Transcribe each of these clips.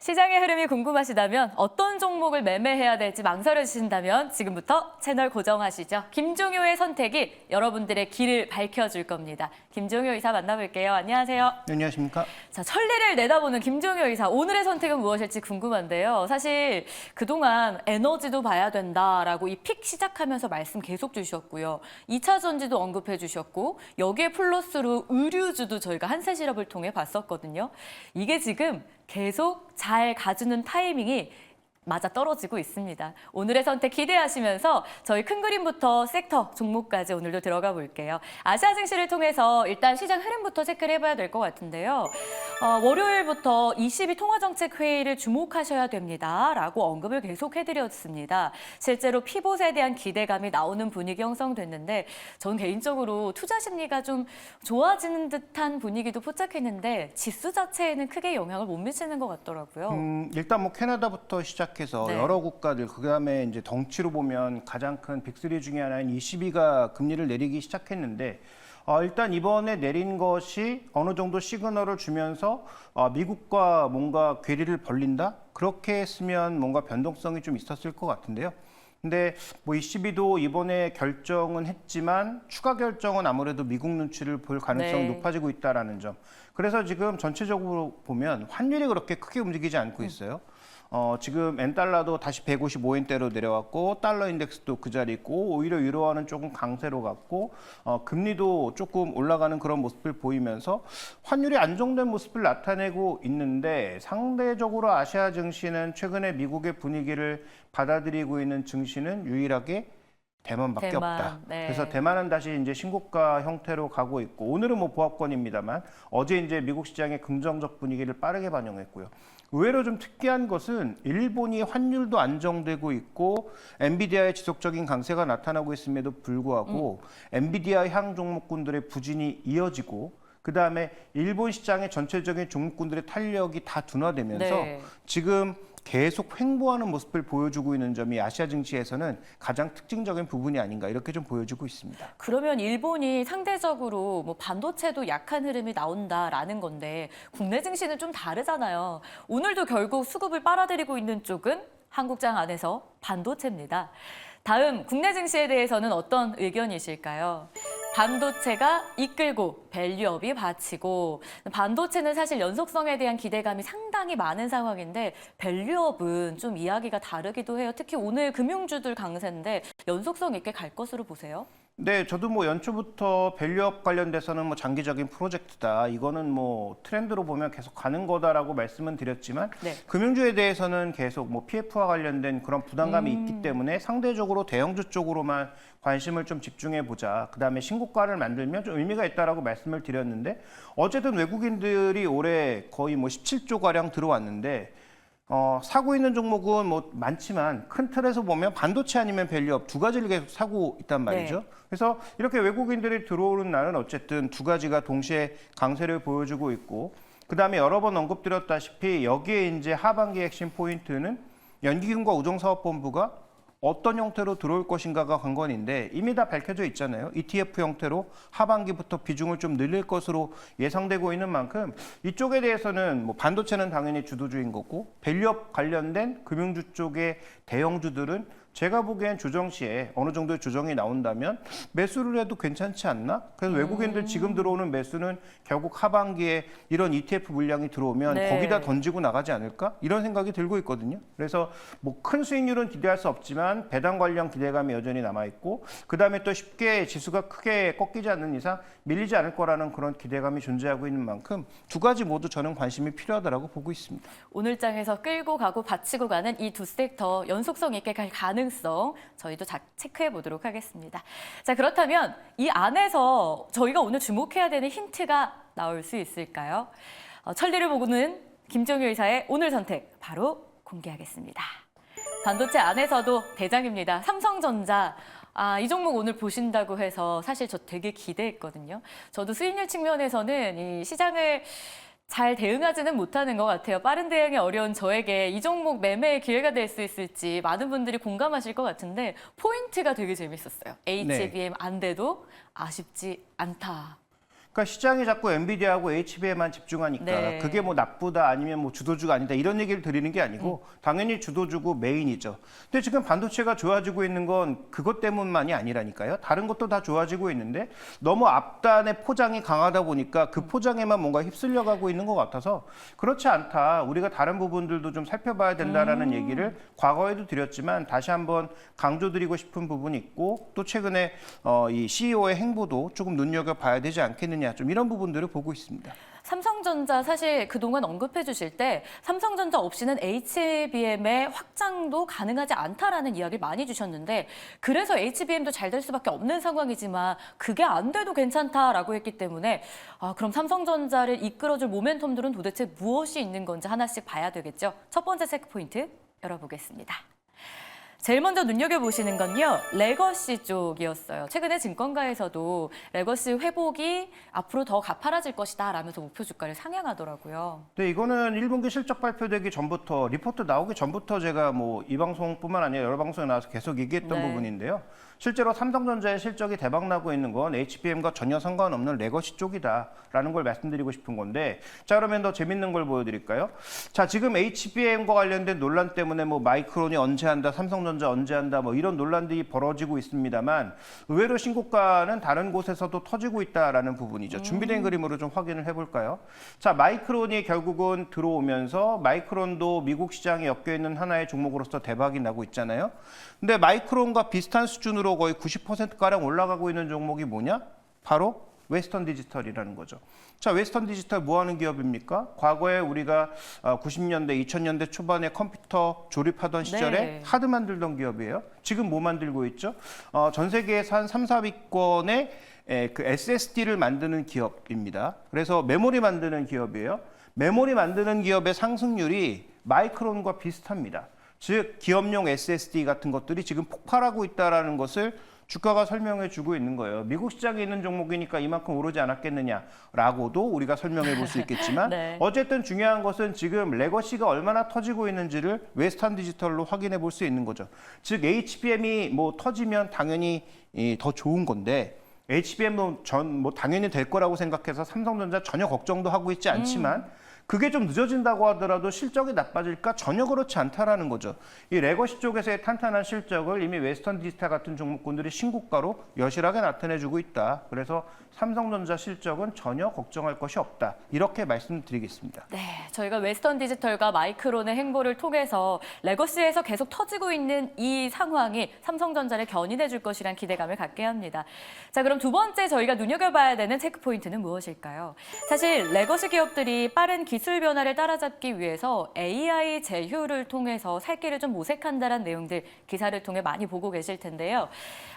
시장의 흐름이 궁금하시다면 어떤 종목을 매매해야 될지 망설여지신다면 지금부터 채널 고정하시죠. 김종효의 선택이 여러분들의 길을 밝혀줄 겁니다. 김종효 이사 만나볼게요. 안녕하세요. 안녕하십니까? 자, 천리를 내다보는 김종효 이사, 오늘의 선택은 무엇일지 궁금한데요. 사실 그동안 에너지도 봐야 된다라고 이 픽 시작하면서 말씀 계속 주셨고요. 2차 전지도 언급해 주셨고 여기에 플러스로 의류주도 저희가 한세실업을 통해 봤었거든요. 이게 지금 계속 잘 가주는 타이밍이 맞아 떨어지고 있습니다. 오늘의 선택 기대하시면서 저희 큰 그림부터 섹터 종목까지 오늘도 들어가 볼게요. 아시아 증시를 통해서 일단 시장 흐름부터 체크를 해봐야 될 것 같은데요. 월요일부터 22 통화정책회의를 주목하셔야 됩니다라고 언급을 계속 해드렸습니다. 실제로 피봇에 대한 기대감이 나오는 분위기 형성됐는데 전 개인적으로 투자 심리가 좀 좋아지는 듯한 분위기도 포착했는데 지수 자체에는 크게 영향을 못 미치는 것 같더라고요. 일단 뭐 캐나다부터 시작해서 네. 여러 국가들 그다음에 이제 덩치로 보면 가장 큰 빅3 중에 하나인 ECB가 금리를 내리기 시작했는데 일단 이번에 내린 것이 어느 정도 시그널을 주면서 미국과 뭔가 괴리를 벌린다? 그렇게 했으면 뭔가 변동성이 좀 있었을 것 같은데요. 근데 뭐 ECB도 이번에 결정은 했지만 추가 결정은 아무래도 미국 눈치를 볼 가능성이 네. 높아지고 있다라는 점. 그래서 지금 전체적으로 보면 환율이 그렇게 크게 움직이지 않고 있어요. 지금 엔달러도 다시 155엔대로 내려왔고 달러 인덱스도 그 자리 있고 오히려 유로화는 조금 강세로 갔고 금리도 조금 올라가는 그런 모습을 보이면서 환율이 안정된 모습을 나타내고 있는데 상대적으로 아시아 증시는 최근에 미국의 분위기를 받아들이고 있는 증시는 유일하게 대만밖에 대만, 없다. 네. 그래서 대만은 다시 이제 신고가 형태로 가고 있고 오늘은 뭐 보합권입니다만 어제 이제 미국 시장의 긍정적 분위기를 빠르게 반영했고요. 의외로 좀 특이한 것은 일본이 환율도 안정되고 있고 엔비디아의 지속적인 강세가 나타나고 있음에도 불구하고 엔비디아 향 종목군들의 부진이 이어지고 그다음에 일본 시장의 전체적인 종목군들의 탄력이 다 둔화되면서 네. 지금 계속 횡보하는 모습을 보여주고 있는 점이 아시아 증시에서는 가장 특징적인 부분이 아닌가 이렇게 좀 보여주고 있습니다. 그러면 일본이 상대적으로 뭐 반도체도 약한 흐름이 나온다라는 건데 국내 증시는 좀 다르잖아요. 오늘도 결국 수급을 빨아들이고 있는 쪽은 한국장 안에서 반도체입니다. 다음 국내 증시에 대해서는 어떤 의견이실까요? 반도체가 이끌고 밸류업이 받치고 반도체는 사실 연속성에 대한 기대감이 상당히 많은 상황인데 밸류업은 좀 이야기가 다르기도 해요. 특히 오늘 금융주들 강세인데 연속성 있게 갈 것으로 보세요? 네, 저도 뭐 연초부터 밸류업 관련돼서는 뭐 장기적인 프로젝트다. 이거는 뭐 트렌드로 보면 계속 가는 거다라고 말씀은 드렸지만 네. 금융주에 대해서는 계속 뭐 PF와 관련된 그런 부담감이 있기 때문에 상대적으로 대형주 쪽으로만 관심을 좀 집중해 보자. 그다음에 신고가를 만들면 좀 의미가 있다라고 말씀을 드렸는데 어쨌든 외국인들이 올해 거의 뭐 17조 가량 들어왔는데 사고 있는 종목은 뭐 많지만 큰 틀에서 보면 반도체 아니면 밸류업 두 가지를 계속 사고 있단 말이죠. 네. 그래서 이렇게 외국인들이 들어오는 날은 어쨌든 두 가지가 동시에 강세를 보여주고 있고 그다음에 여러 번 언급드렸다시피 여기에 이제 하반기 핵심 포인트는 연기금과 우정사업본부가 어떤 형태로 들어올 것인가가 관건인데 이미 다 밝혀져 있잖아요. ETF 형태로 하반기부터 비중을 좀 늘릴 것으로 예상되고 있는 만큼 이쪽에 대해서는 뭐 반도체는 당연히 주도주인 거고 밸류업 관련된 금융주 쪽의 대형주들은 제가 보기엔 조정 시에 어느 정도의 조정이 나온다면 매수를 해도 괜찮지 않나? 그래서 외국인들 지금 들어오는 매수는 결국 하반기에 이런 ETF 물량이 들어오면 네. 거기다 던지고 나가지 않을까? 이런 생각이 들고 있거든요. 그래서 뭐 큰 수익률은 기대할 수 없지만 배당 관련 기대감이 여전히 남아있고 그다음에 또 쉽게 지수가 크게 꺾이지 않는 이상 밀리지 않을 거라는 그런 기대감이 존재하고 있는 만큼 두 가지 모두 저는 관심이 필요하다고 보고 있습니다. 오늘 장에서 끌고 가고 받치고 가는 이 두 섹터 연속성 있게 갈 가능성 저희도 체크해 보도록 하겠습니다. 자, 그렇다면 이 안에서 저희가 오늘 주목해야 되는 힌트가 나올 수 있을까요? 천리를 보고는 김종효 이사의 오늘 선택 바로 공개하겠습니다. 반도체 안에서도 대장입니다. 삼성전자. 이 종목 오늘 보신다고 해서 사실 저 되게 기대했거든요. 저도 수익률 측면에서는 이 시장을 잘 대응하지는 못하는 것 같아요. 빠른 대응이 어려운 저에게 이 종목 매매의 기회가 될 수 있을지 많은 분들이 공감하실 것 같은데 포인트가 되게 재밌었어요. HBM 안 돼도 아쉽지 않다. 그러니까 시장이 자꾸 엔비디아하고 HBM에만 집중하니까 네. 그게 뭐 나쁘다 아니면 뭐 주도주가 아니다 이런 얘기를 드리는 게 아니고 당연히 주도주고 메인이죠. 근데 지금 반도체가 좋아지고 있는 건 그것 때문만이 아니라니까요. 다른 것도 다 좋아지고 있는데 너무 앞단의 포장이 강하다 보니까 그 포장에만 뭔가 휩쓸려 가고 있는 것 같아서 그렇지 않다. 우리가 다른 부분들도 좀 살펴봐야 된다라는 얘기를 과거에도 드렸지만 다시 한번 강조드리고 싶은 부분이 있고 또 최근에 이 CEO의 행보도 조금 눈여겨봐야 되지 않겠느냐. 좀 이런 부분들을 보고 있습니다. 삼성전자 사실 그동안 언급해 주실 때 삼성전자 없이는 HBM의 확장도 가능하지 않다라는 이야기를 많이 주셨는데 그래서 HBM도 잘 될 수밖에 없는 상황이지만 그게 안 돼도 괜찮다라고 했기 때문에 그럼 삼성전자를 이끌어줄 모멘텀들은 도대체 무엇이 있는 건지 하나씩 봐야 되겠죠. 첫 번째 체크포인트 열어보겠습니다. 제일 먼저 눈여겨보시는 건요. 레거시 쪽이었어요. 최근에 증권가에서도 레거시 회복이 앞으로 더 가파라질 것이다 라면서 목표 주가를 상향하더라고요. 네, 이거는 1분기 실적 발표되기 전부터 리포트 나오기 전부터 제가 뭐 이 방송뿐만 아니라 여러 방송에 나와서 계속 얘기했던 네. 부분인데요. 실제로 삼성전자의 실적이 대박 나고 있는 건 HBM과 전혀 상관없는 레거시 쪽이다라는 걸 말씀드리고 싶은 건데 자 그러면 더 재밌는 걸 보여드릴까요? 자 지금 HBM과 관련된 논란 때문에 뭐 마이크론이 언제 한다, 삼성전자 언제 한다 뭐 이런 논란들이 벌어지고 있습니다만 의외로 신고가는 다른 곳에서도 터지고 있다라는 부분이죠. 준비된 그림으로 좀 확인을 해볼까요? 자 마이크론이 결국은 들어오면서 마이크론도 미국 시장에 엮여 있는 하나의 종목으로서 대박이 나고 있잖아요. 근데 마이크론과 비슷한 수준으로 거의 90%가량 올라가고 있는 종목이 뭐냐? 바로 웨스턴 디지털이라는 거죠. 자, 웨스턴 디지털 뭐 하는 기업입니까? 과거에 우리가 90년대, 2000년대 초반에 컴퓨터 조립하던 시절에 네. 하드 만들던 기업이에요. 지금 뭐 만들고 있죠? 전 세계에서 한 3, 4위권의 그 SSD를 만드는 기업입니다. 그래서 메모리 만드는 기업이에요. 메모리 만드는 기업의 상승률이 마이크론과 비슷합니다. 즉 기업용 SSD 같은 것들이 지금 폭발하고 있다는 것을 주가가 설명해 주고 있는 거예요. 미국 시장에 있는 종목이니까 이만큼 오르지 않았겠느냐라고도 우리가 설명해 볼 수 있겠지만 네. 어쨌든 중요한 것은 지금 레거시가 얼마나 터지고 있는지를 웨스턴 디지털로 확인해 볼 수 있는 거죠. 즉 HBM이 뭐 터지면 당연히 더 좋은 건데 HBM도 뭐 당연히 될 거라고 생각해서 삼성전자 전혀 걱정도 하고 있지 않지만 그게 좀 늦어진다고 하더라도 실적이 나빠질까? 전혀 그렇지 않다라는 거죠. 이 레거시 쪽에서의 탄탄한 실적을 이미 웨스턴 디지털 같은 종목군들이 신고가로 여실하게 나타내주고 있다. 그래서 삼성전자 실적은 전혀 걱정할 것이 없다. 이렇게 말씀드리겠습니다. 네, 저희가 웨스턴 디지털과 마이크론의 행보를 통해서 레거시에서 계속 터지고 있는 이 상황이 삼성전자를 견인해 줄 것이란 기대감을 갖게 합니다. 자, 그럼 두 번째 저희가 눈여겨봐야 되는 체크포인트는 무엇일까요? 사실 레거시 기업들이 빠른 기술 변화를 따라잡기 위해서 AI 제휴를 통해서 살 길을 좀 모색한다는 내용들 기사를 통해 많이 보고 계실 텐데요.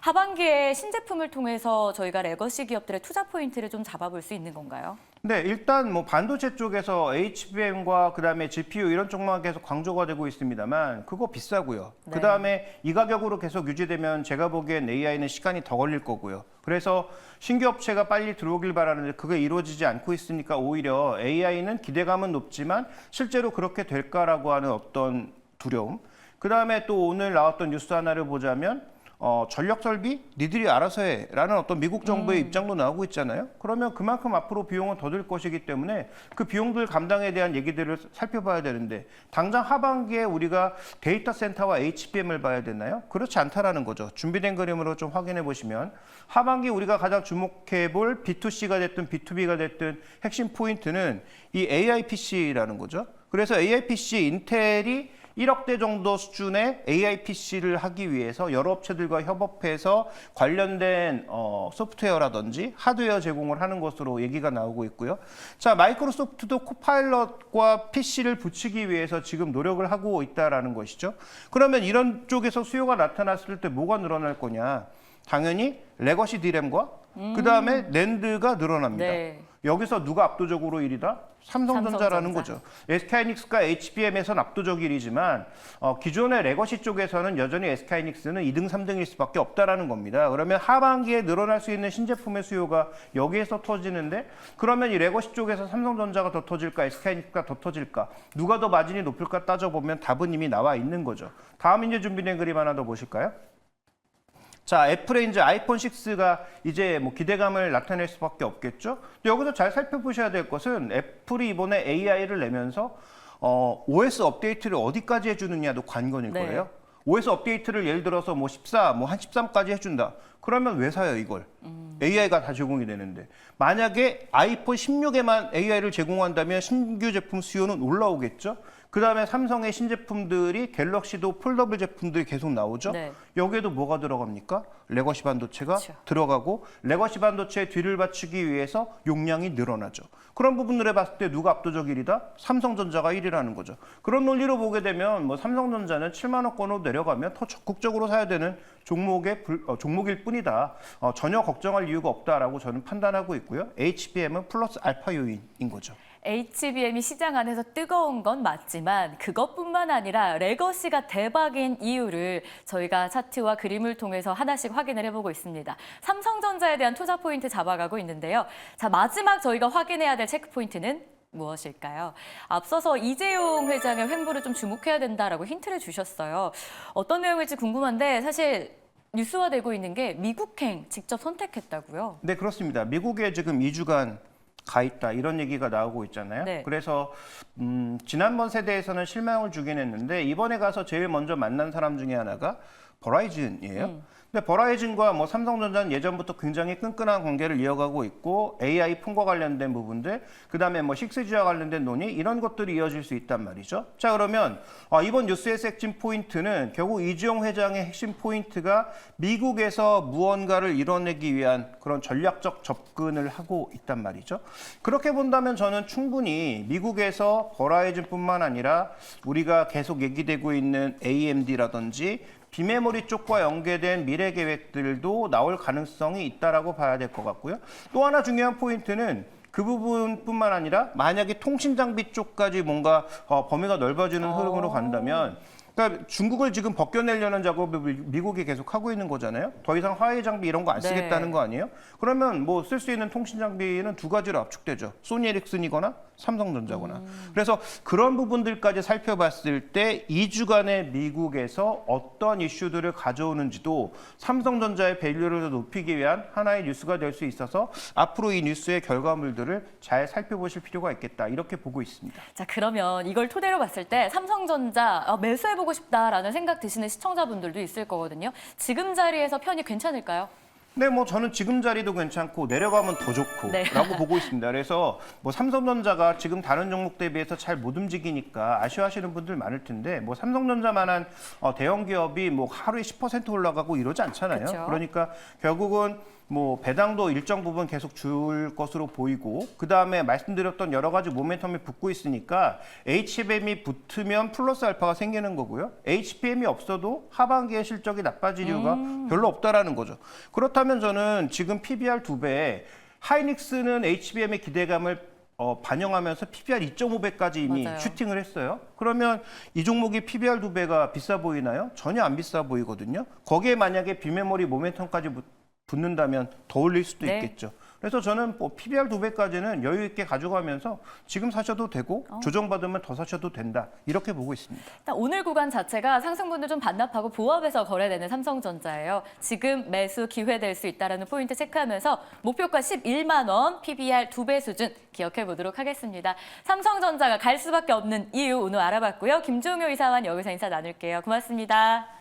하반기에 신제품을 통해서 저희가 레거시 기업들의 투자 포인트를 좀 잡아볼 수 있는 건가요? 네, 일단 뭐 반도체 쪽에서 HBM과 그다음에 GPU 이런 쪽만 계속 강조가 되고 있습니다만 그거 비싸고요. 네. 그다음에 이 가격으로 계속 유지되면 제가 보기엔 AI는 시간이 더 걸릴 거고요. 그래서 신규 업체가 빨리 들어오길 바라는데 그게 이루어지지 않고 있으니까 오히려 AI는 기대감은 높지만 실제로 그렇게 될까라고 하는 어떤 두려움. 그다음에 또 오늘 나왔던 뉴스 하나를 보자면 전력 설비 니들이 알아서 해라는 어떤 미국 정부의 입장도 나오고 있잖아요. 그러면 그만큼 앞으로 비용은 더 들 것이기 때문에 그 비용들 감당에 대한 얘기들을 살펴봐야 되는데 당장 하반기에 우리가 데이터 센터와 HBM을 봐야 되나요? 그렇지 않다라는 거죠. 준비된 그림으로 좀 확인해 보시면 하반기 우리가 가장 주목해 볼 B2C가 됐든 B2B가 됐든 핵심 포인트는 이 AI PC라는 거죠. 그래서 AI PC 인텔이 1억 대 정도 수준의 AI PC를 하기 위해서 여러 업체들과 협업해서 관련된 소프트웨어라든지 하드웨어 제공을 하는 것으로 얘기가 나오고 있고요. 자, 마이크로소프트도 코파일럿과 PC를 붙이기 위해서 지금 노력을 하고 있다라는 것이죠. 그러면 이런 쪽에서 수요가 나타났을 때 뭐가 늘어날 거냐? 당연히 레거시 D램과 그다음에 낸드가 늘어납니다. 네. 여기서 누가 압도적으로 1위다? 삼성전자라는 삼성전자. 거죠. SK하이닉스가 HBM에선 압도적 1위지만 기존의 레거시 쪽에서는 여전히 SK하이닉스는 2등, 3등일 수밖에 없다라는 겁니다. 그러면 하반기에 늘어날 수 있는 신제품의 수요가 여기에서 터지는데 그러면 이 레거시 쪽에서 삼성전자가 더 터질까, SK하이닉스가 더 터질까, 누가 더 마진이 높을까 따져보면 답은 이미 나와 있는 거죠. 다음 이제 준비된 그림 하나 더 보실까요? 자, 애플의 이제 아이폰 6가 이제 뭐 기대감을 나타낼 수밖에 없겠죠. 근데 여기서 잘 살펴보셔야 될 것은 애플이 이번에 AI를 내면서 OS 업데이트를 어디까지 해주느냐도 관건일 네. 거예요. OS 업데이트를 예를 들어서 뭐 14, 뭐 한 13까지 해준다. 그러면 왜 사요, 이걸? AI가 다 제공이 되는데. 만약에 아이폰 16에만 AI를 제공한다면 신규 제품 수요는 올라오겠죠? 그 다음에 삼성의 신제품들이 갤럭시도 폴더블 제품들이 계속 나오죠? 네. 여기에도 뭐가 들어갑니까? 레거시 반도체가 그렇죠. 들어가고 레거시 반도체의 뒤를 받치기 위해서 용량이 늘어나죠. 그런 부분들을 봤을 때 누가 압도적 1위다? 삼성전자가 1위라는 거죠. 그런 논리로 보게 되면 뭐 삼성전자는 7만 원권으로 내려가면 더 적극적으로 사야 되는 종목일 뿐이다. 전혀 걱정할 이유가 없다라고 저는 판단하고 있고요. HBM은 플러스 알파 요인인 거죠. HBM이 시장 안에서 뜨거운 건 맞지만 그것뿐만 아니라 레거시가 대박인 이유를 저희가 차트와 그림을 통해서 하나씩 확인을 해보고 있습니다. 삼성전자에 대한 투자 포인트 잡아가고 있는데요. 자, 마지막 저희가 확인해야 될 체크 포인트는 무엇일까요? 앞서서 이재용 회장의 횡보를 좀 주목해야 된다라고 힌트를 주셨어요. 어떤 내용일지 궁금한데 사실 뉴스화되고 있는 게 미국행 직접 선택했다고요? 네, 그렇습니다. 미국에 지금 2주간 가 있다 이런 얘기가 나오고 있잖아요. 네. 그래서 지난번 세대에서는 실망을 주긴 했는데 이번에 가서 제일 먼저 만난 사람 중에 하나가 버라이즌이에요. 근데 버라이즌과 뭐 삼성전자는 예전부터 굉장히 끈끈한 관계를 이어가고 있고 AI 폰과 관련된 부분들, 그다음에 뭐 6G와 관련된 논의 이런 것들이 이어질 수 있단 말이죠. 자, 그러면 이번 뉴스에서 핵심 포인트는 결국 이재용 회장의 핵심 포인트가 미국에서 무언가를 이뤄내기 위한 그런 전략적 접근을 하고 있단 말이죠. 그렇게 본다면 저는 충분히 미국에서 버라이즌뿐만 아니라 우리가 계속 얘기되고 있는 AMD라든지 비메모리 쪽과 연계된 미래 계획들도 나올 가능성이 있다라고 봐야 될 것 같고요. 또 하나 중요한 포인트는 그 부분뿐만 아니라 만약에 통신 장비 쪽까지 뭔가 범위가 넓어지는 흐름으로 간다면, 그러니까 중국을 지금 벗겨내려는 작업을 미국이 계속 하고 있는 거잖아요. 더 이상 화웨이 장비 이런 거 안 쓰겠다는 거 아니에요? 그러면 뭐 쓸 수 있는 통신 장비는 두 가지로 압축되죠. 소니 에릭슨이거나 삼성전자거나. 그래서 그런 부분들까지 살펴봤을 때 2주간의 미국에서 어떤 이슈들을 가져오는지도 삼성전자의 밸류를 높이기 위한 하나의 뉴스가 될 수 있어서 앞으로 이 뉴스의 결과물들을 잘 살펴보실 필요가 있겠다. 이렇게 보고 있습니다. 자, 그러면 이걸 토대로 봤을 때 삼성전자 매수해보고 싶다라는 생각 드시는 시청자분들도 있을 거거든요. 지금 자리에서 편이 괜찮을까요? 네, 뭐 저는 지금 자리도 괜찮고 내려가면 더 좋고 네. 라고 보고 있습니다. 그래서 뭐 삼성전자가 지금 다른 종목 대비해서 잘 못 움직이니까 아쉬워하시는 분들 많을 텐데 뭐 삼성전자만한 대형 기업이 뭐 하루에 10% 올라가고 이러지 않잖아요. 그쵸. 그러니까 결국은 뭐 배당도 일정 부분 계속 줄 것으로 보이고, 그 다음에 말씀드렸던 여러 가지 모멘텀이 붙고 있으니까 HBM이 붙으면 플러스 알파가 생기는 거고요. HBM이 없어도 하반기에 실적이 나빠질 이유가 별로 없다라는 거죠. 그렇다면 저는 지금 PBR 2배, 하이닉스는 HBM의 기대감을 반영하면서 PBR 2.5배까지 이미 맞아요. 슈팅을 했어요. 그러면 이 종목이 PBR 2배가 비싸 보이나요? 전혀 안 비싸 보이거든요. 거기에 만약에 비메모리 모멘텀까지 붙는다면 더 올릴 수도 네. 있겠죠. 그래서 저는 뭐 PBR 2배까지는 여유 있게 가져가면서 지금 사셔도 되고 조정받으면 더 사셔도 된다. 이렇게 보고 있습니다. 일단 오늘 구간 자체가 상승분들 좀 반납하고 보합해서 거래되는 삼성전자예요. 지금 매수 기회 될 수 있다는 포인트 체크하면서 목표가 11만 원, PBR 2배 수준 기억해 보도록 하겠습니다. 삼성전자가 갈 수밖에 없는 이유 오늘 알아봤고요. 김종효 이사와 여기서 인사 나눌게요. 고맙습니다.